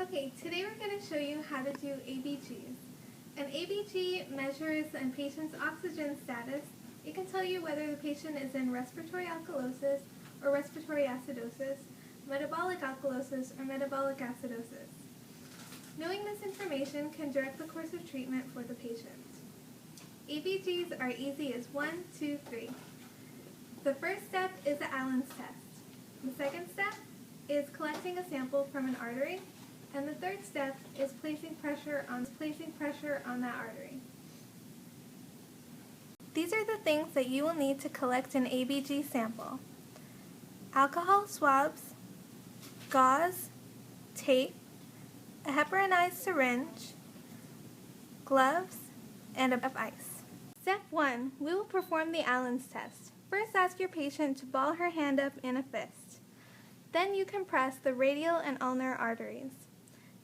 Okay, today we're going to show you how to do ABGs. An ABG measures a patient's oxygen status. It can tell you whether the patient is in respiratory alkalosis or respiratory acidosis, metabolic alkalosis, or metabolic acidosis. Knowing this information can direct the course of treatment for the patient. ABGs are easy as 1, 2, 3. The first step is the Allen's test. The second step is collecting a sample from an artery. And the third step is placing pressure on that artery. These are the things that you will need to collect an ABG sample: alcohol swabs, gauze, tape, a heparinized syringe, gloves, and a cup of ice. Step 1. We will perform the Allen's test. First, ask your patient to ball her hand up in a fist. Then you compress the radial and ulnar arteries.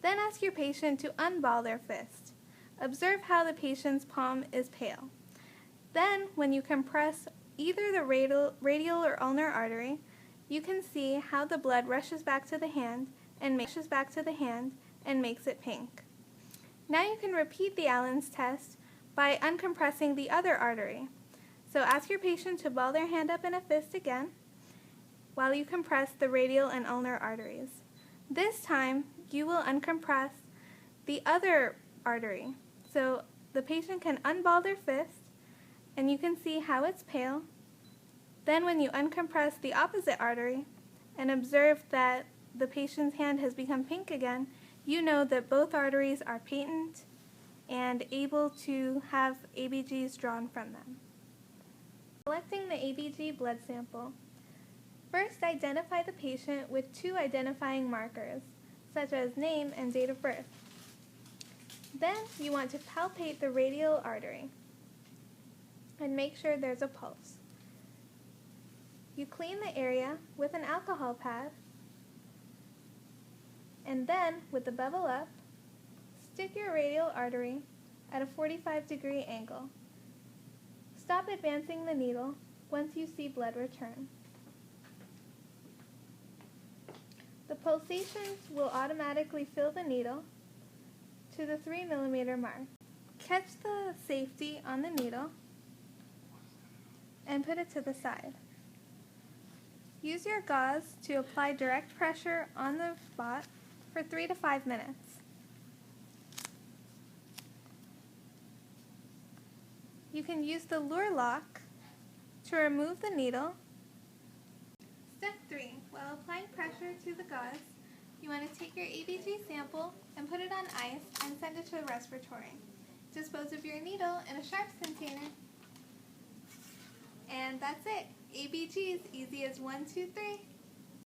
Then ask your patient to unball their fist. Observe how the patient's palm is pale. Then, when you compress either the radial or ulnar artery, you can see how the blood rushes back to the hand and makes it pink. Now you can repeat the Allen's test by uncompressing the other artery. So ask your patient to ball their hand up in a fist again while you compress the radial and ulnar arteries. This time, you will uncompress the other artery. So the patient can unball their fist, and you can see how it's pale. Then when you uncompress the opposite artery and observe that the patient's hand has become pink again, you know that both arteries are patent and able to have ABGs drawn from them. Collecting the ABG blood sample. First, identify the patient with 2 identifying markers, such as name and date of birth. Then you want to palpate the radial artery and make sure there's a pulse. You clean the area with an alcohol pad, and then, with the bevel up, stick your radial artery at a 45-degree angle. Stop advancing the needle once you see blood return. The pulsations will automatically fill the needle to the 3 mm mark. Catch the safety on the needle and put it to the side. Use your gauze to apply direct pressure on the spot for 3 to 5 minutes. You can use the lure lock to remove the needle. Step 3. While applying pressure to the gauze, you want to take your ABG sample and put it on ice and send it to a respiratory. Dispose of your needle in a sharps container. And that's it. ABGs, easy as 1, 2, 3.